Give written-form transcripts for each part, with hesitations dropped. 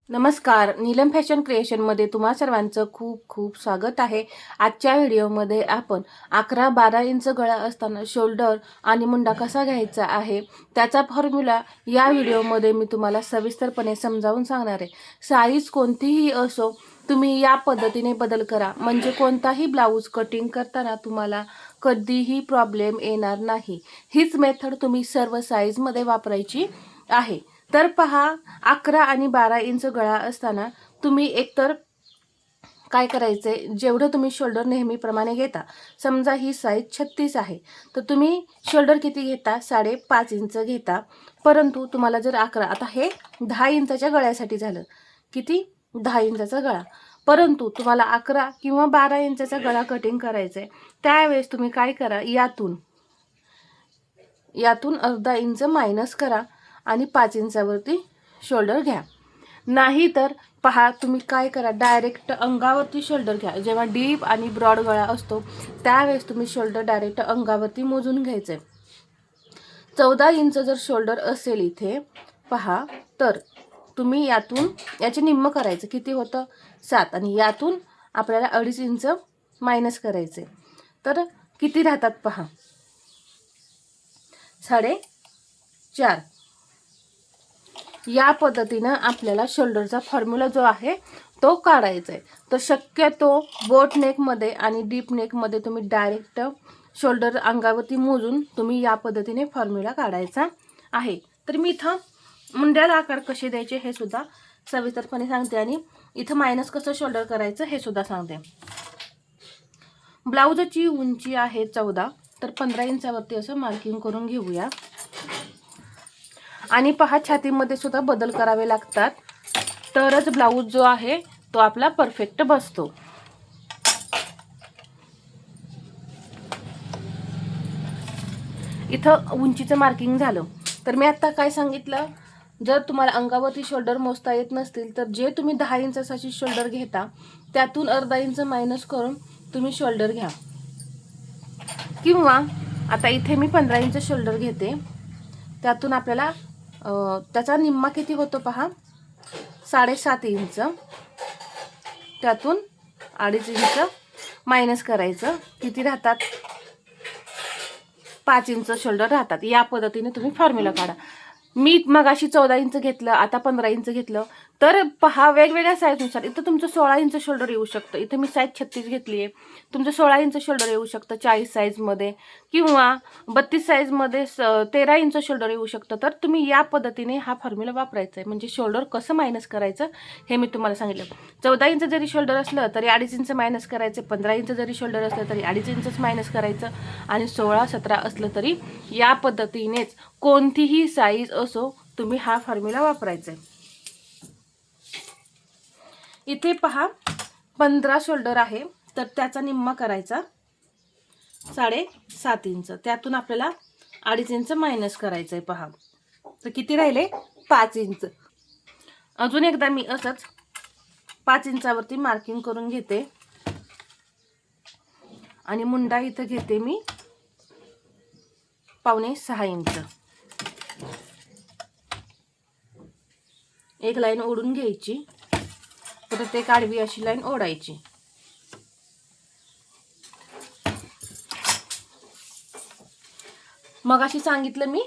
नमस्कार, नीलम फॅशन क्रिएशनमध्ये तुम्हा सर्वांचं खूप खूप स्वागत आहे। आजच्या व्हिडिओमध्ये आपण 11-12 इंच गळा असताना शोल्डर आणि मुंडा कसा घ्यायचा आहे त्याचा फॉर्म्युला या व्हिडिओमध्ये मी तुम्हाला सविस्तरपणे समजावून सांगणार आहे। साईज कोणतीही असो तुम्ही या पद्धतीने बदल करा, म्हणजे कोणताही ब्लाऊज कटिंग करताना तुम्हाला कधीही प्रॉब्लेम येणार नाही। हीच मेथड तुम्ही सर्व साईजमध्ये वापरायची आहे। तर पहा, 11 आणि 12 इंच गळा असताना तुम्ही एकतर काय करायचे, जेवढं तुम्ही शोल्डर नेहमीप्रमाणे घेता, समजा ही साईज 36 आहे तर तुम्ही शोल्डर किती घेता, 5.5 इंच घेता। परंतु तुम्हाला जर 11, आता हे 10 इंचाच्या गळ्यासाठी झालं, किती 10 इंचाचा गळा, परंतु तुम्हाला 11 किंवा 12 इंचाचा गळा कटिंग करायचा आहे, त्यावेळेस तुम्ही काय करा, यातून अर्धा इंच मायनस करा आणि 5 इंचावरती शोल्डर घ्या। नाही तर पहा, तुम्ही काय करा, डायरेक्ट अंगावरती शोल्डर घ्या। जेव्हा डीप आणि ब्रॉड गळा असतो त्यावेळेस तुम्ही शोल्डर डायरेक्ट अंगावरती मोजून घ्यायचे। 14 इंच जर शोल्डर असेल इथे पहा, तर तुम्ही यातून याचे निम्म करायचं, किती होतं 7, आणि यातून आपल्याला 2.5 इंच मायनस करायचे, तर किती राहतात पहा 4.5। या पद्धतीनं आपल्याला शोल्डरचा फॉर्म्युला जो आहे तो काढायचा आहे। तर शक्यतो बोट नेकमध्ये आणि डीप नेकमध्ये तुम्ही डायरेक्ट शोल्डर अंगावरती मोजून तुम्ही या पद्धतीने फॉर्म्युला काढायचा आहे। तर मी इथं मुंड्याला आकार कसे द्यायचे हे सुद्धा सविस्तरपणे सांगते आणि इथं मायनस कसं शोल्डर करायचं हे सुद्धा सांगते। ब्लाऊजची उंची आहे 14, तर 15 इंचावरती असं मार्किंग करून घेऊया। आणि पहा, छातीमध्ये सुद्धा बदल करावे लागतात, तरच ब्लाऊज जो आहे तो आपला परफेक्ट बसतो। इथं उंचीचं मार्किंग झालं, तर मी आता काय सांगितलं, जर तुम्हाला अंगावरती शोल्डर मोजता येत नसतील तर जे तुम्ही 10 इंचाची शोल्डर घेता त्यातून अर्धा इंच मायनस करून तुम्ही शोल्डर घ्या, किंवा आता इथे मी 15 इंच शोल्डर घेते, त्यातून आपल्याला त्याचा निम्मा किती होतो पहा 7.5 इंच, त्यातून 2.5 इंच मायनस करायचं, किती राहतात 5 इंच शोल्डर राहतात। या पद्धतीने तुम्ही फॉर्म्युला काढा। मी मगाशी 14 इंच घेतलं, आता 15 इंच घेतलं, तर पहा वेगवेगळ्या साईजनुसार इथं तुमचं 16 इंच शोल्डर येऊ शकतं। इथं मी साईज 36 घेतली आहे, तुमचं 16 इंच शोल्डर येऊ शकतं 40 साईजमध्ये, किंवा 32 साईजमध्ये 13 इंच शोल्डर येऊ शकतं। तर तुम्ही या पद्धतीने हा फॉर्म्युला वापरायचा आहे, म्हणजे शोल्डर कसं मायनस करायचं हे मी तुम्हाला सांगितलं। 14 इंच जरी शोल्डर असलं तरी 2.5 इंच मायनस करायचे, 15 इंच जरी शोल्डर असलं तरी 2.5 इंचच मायनस करायचं, आणि 16-17 असलं तरी या पद्धतीनेच कोणतीही साईज असो तुम्ही हा फॉर्म्युला वापरायचा आहे। इथे पहा 15 शोल्डर आहे, तर त्याचा निम्मा करायचा 7.5 इंच, त्यातून आपल्याला 2.5 इंच मायनस करायचं आहे। पहा, तर किती राहिले 5 इंच। अजून एकदा मी असंच 5 इंचावरती मार्किंग करून घेते, आणि मुंडा इथं घेते मी 5.25 इंच। एक लाईन ओढून घ्यायची, परत एक आडवी अशी लाईन ओढायची। मग अशी सांगितलं मी,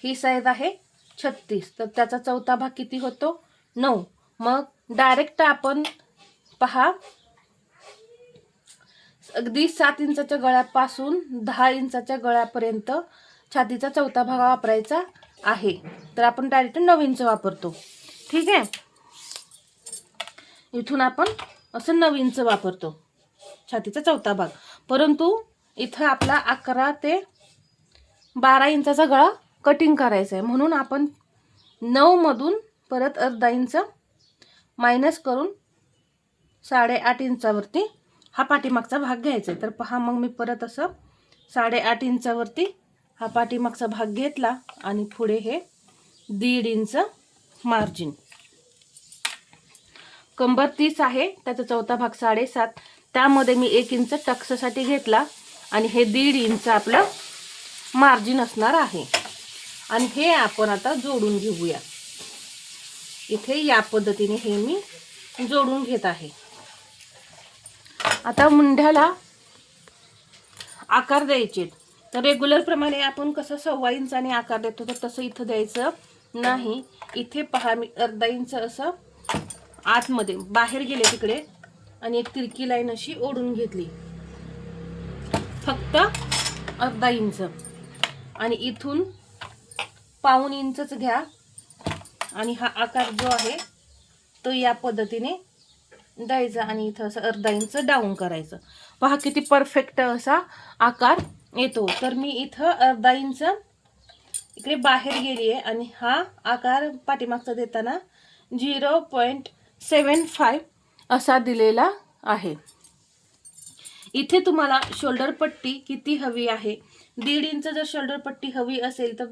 ही साईज आहे 36, तर त्याचा चौथा भाग किती होतो 9। मग डायरेक्ट आपण पहा अगदी 7 इंचाच्या गळ्यापासून 10 इंचाच्या गळ्यापर्यंत छातीचा चौथा भाग वापरायचा आहे, तर आपण डायरेक्ट 9 इंच वापरतो, ठीक आहे। इथून आपण असं 9 इंच वापरतो छातीचा चौथा भाग, परंतु इथं आपला 11 ते 12 इंचाचा गळा कटिंग करायचा आहे, म्हणून आपण 9 मधून परत अर्धा इंच मायनस करून 8.5 इंचावरती हा पाठीमागचा भाग घ्यायचा आहे। तर पहा, मग मी परत असं 8.5 इंचावरती हा पाठीमागचा भाग घेतला, आणि पुढे हे 1.5 इंच मार्जिन। कंबर 30 आहे, त्याचा चौथा भाग 7.5, त्यामध्ये मी 1 इंच टक्ससाठी घेतला, आणि हे 1.5 इंच आपलं मार्जिन असणार आहे, आणि हे आपण आता जोडून घेऊया। इथे या पद्धतीने हे मी जोडून घेत आहे. आता मुंढ्याला आकार द्यायचे. तर रेग्युलर प्रमाणे आपण कसं 1.25 इंचाने आकार देतो तर तसं इथं द्यायचं नाही. इथे पहा मी अर्धा इंच असं आतमध्ये बाहेर गेले तिकडे आणि एक तिरकी लाईन अशी ओढून घेतली, फक्त अर्धा इंच. आणि इथून 1.25 इंचच घ्या आणि हा आकार जो आहे तो या पद्धतीने द्यायचा आणि इथं असं अर्धा इंच डाऊन करायचं. पहा किती परफेक्ट असा आकार येतो. तर मी इथं अर्धा इंच इकडे बाहेर गेली आहे आणि हा आकार पाठीमागचा देताना 0.75 असा दिलेला आहे. इथे तुम्हाला शोल्डर पट्टी किती हवी आहे, 1.5 इंच जर शोल्डर पट्टी हवी असेल तर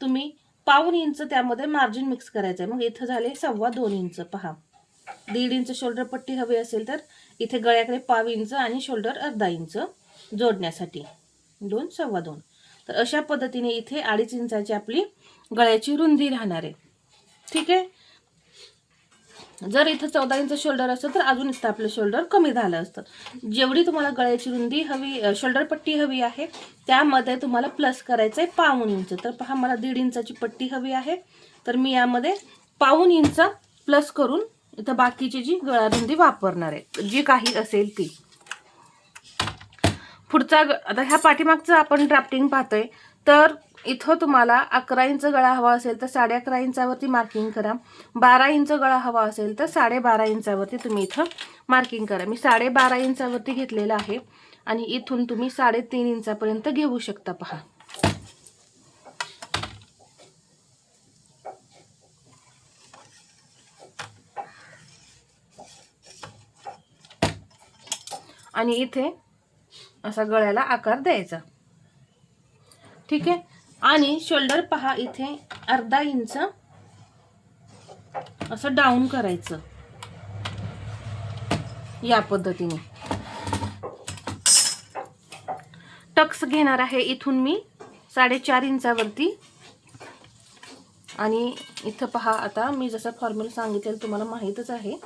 तुम्ही 1.25 इंच त्यामध्ये मार्जिन मिक्स करायचं आहे. मग इथं झाले 2.25 इंच. पहा 1.5 इंच शोल्डर पट्टी हवी असेल तर इथे गळ्याकडे 1.25 इंच आणि शोल्डर अर्धा इंच जोडण्यासाठी 2, 2.25. तर अशा पद्धतीने इथे 2.5 इंचाची आपली गळ्याची रुंदी राहणार आहे. ठीक आहे. जर इथं 14 इंच शोल्डर असतं तर अजून इथं आपलं शोल्डर कमी झालं असतं. जेवढी तुम्हाला गळ्याची रुंदी हवी, शोल्डर पट्टी हवी आहे त्यामध्ये तुम्हाला प्लस करायचं आहे 1.25 इंच. तर पहा मला 1.5 इंचाची पट्टी हवी आहे तर मी यामध्ये 1.25 इंच प्लस करून इथं बाकीची जी गळा रुंदी वापरणार आहे जी काही असेल ती. पुढचा आता ह्या पाठीमागचं आपण ड्राफ्टिंग पाहतोय. तर इथं तुम्हाला 11 इंच गळा हवा असेल तर 11.5 इंचावरती मार्किंग करा. 12 इंच गळा हवा असेल तर 12.5 इंचावरती तुम्ही इथं मार्किंग करा. मी 12.5 इंचावरती घेतलेलं आहे आणि इथून तुम्ही 3.5 इंचापर्यंत घेऊ शकता. पहा आणि इथे असा गळ्याला आकार द्यायचा. ठीक आहे. आणि शोल्डर पहा इथे अर्धा इंच असं डाऊन करायचं या पद्धतीने. टक्स घेणार आहे इथून मी 4.5 इंचावरती आणि इथं पहा आता मी जसं फॉर्म्युला सांगितलेलं तुम्हाला माहीतच आहे.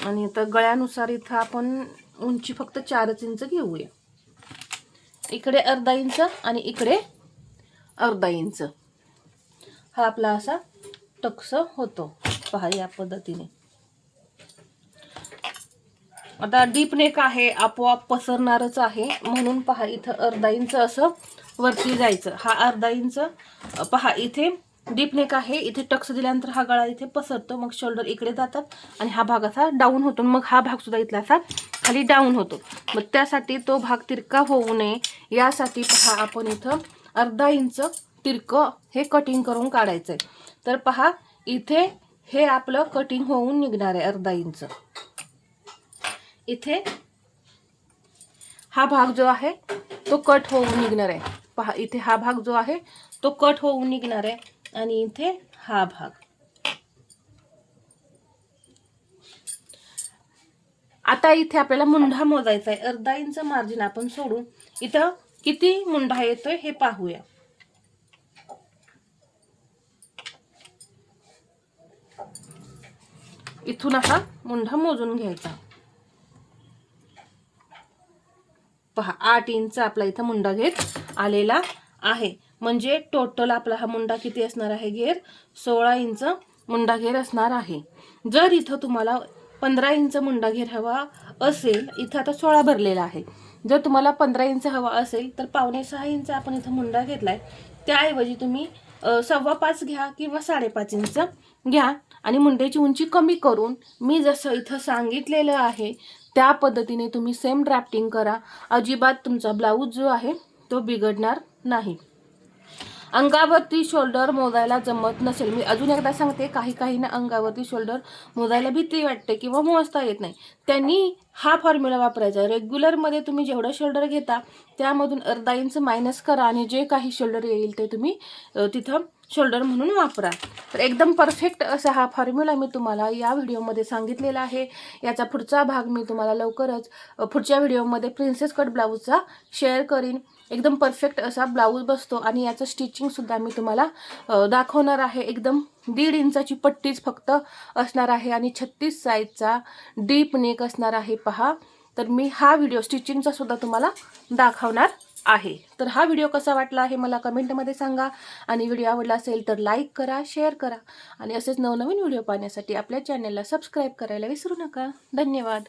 आणि आता गळ्यानुसार इथं आपण उंची फक्त 4 इंच घेऊया. इकडे अर्धा इंच आणि इकडे अर्धा इंच हा आपला असा टक्स होतो. पहा या पद्धतीने. आता डीप नेक आहे, आपोआप पसरणारच आहे म्हणून पहा इथं अर्धा इंच असं वरती जायचं. हा अर्धा इंच पहा इथे डीप नेक आहे, इथे टक्स दिल्यानंतर हा गळा इथे पसरतो, मग शोल्डर इकडे जातात आणि हा भाग असा डाऊन होतो. मग हा भाग सुद्धा इथला असा खाली डाऊन होतो. मग त्यासाठी तो भाग तिरका होऊ नये यासाठी पहा आपण इथं अर्धा इंच तिरकं हे कटिंग करून काढायचंय. तर पहा इथे हे आपलं कटिंग होऊन निघणार आहे अर्धा इंच. इथे हा भाग जो आहे तो कट होऊन निघणार आहे. पहा इथे हा भाग जो आहे तो कट होऊन निघणार आहे आणि इथे हा भाग. आता इथे आपल्याला मुंढा मोजायचा आहे. अर्धा इंच मार्जिन आपण सोडून इथं किती मुंढा येतोय हे पाहूया. इथून हा मुंढा मोजून घ्यायचा. पहा 8 इंच आपला इथं मुंडा घेर आलेला आहे. म्हणजे टोटल आपला हा मुंडा किती असणार आहे घेर 16 इंच मुंडा घेर असणार आहे. जर इथं तुम्हाला 15 इंच मुंडा घेर हवा असेल, इथं आता 16 भरलेला आहे, जर तुम्हाला 15 इंच हवा असेल तर 5.25 इंच आपण इथं मुंडा घेतलाय. त्याऐवजी तुम्ही 5.25 घ्या किंवा 5.5 इंच घ्या आणि मुंड्याची उंची कमी करून मी जसं इथं सांगितलेलं आहे त्या पद्धतीने तुम्ही सेम ड्राफ्टिंग करा. अजिबात तुमचा ब्लाऊज जो आहे तो बिघडणार नाही. अंगावरती शोल्डर मोजायला जमत नसेल, मी अजून एकदा सांगते, काही ना अंगावरती शोल्डर मोजायला भीती वाटते किंवा मोजता येत नाही, त्यांनी हा फॉर्म्युला वापरायचा. रेग्युलरमध्ये तुम्ही जेवढं शोल्डर घेता त्यामधून अर्धा इंच मायनस करा आणि जे काही शोल्डर येईल ते तुम्ही तिथं शोल्डर म्हणून वापरा. तर एकदम परफेक्ट असा हा फॉर्म्युला मी तुम्हाला या व्हिडिओमध्ये सांगितलेला आहे. याचा पुढचा भाग मी तुम्हाला लवकरच पुढच्या व्हिडिओमध्ये प्रिन्सेस कट ब्लाऊजचा शेअर करीन. एकदम परफेक्ट असा ब्लाऊज बसतो आणि याचं स्टिचिंगसुद्धा मी तुम्हाला दाखवणार आहे. एकदम 1.5 इंचाची पट्टीच फक्त असणार आहे आणि 36 साईजचा डीप नेक असणार आहे पहा. तर मी हा व्हिडिओ स्टिचिंगचा सुद्धा तुम्हाला दाखवणार आहे. तर हा व्हिडिओ कसा वाटला आहे मला कमेंटमध्ये सांगा आणि व्हिडिओ आवडला असेल तर लाईक करा, शेअर करा आणि असेच नवनवीन व्हिडिओ पाहण्यासाठी आपल्या चॅनलला सबस्क्राईब करायला विसरू नका. धन्यवाद.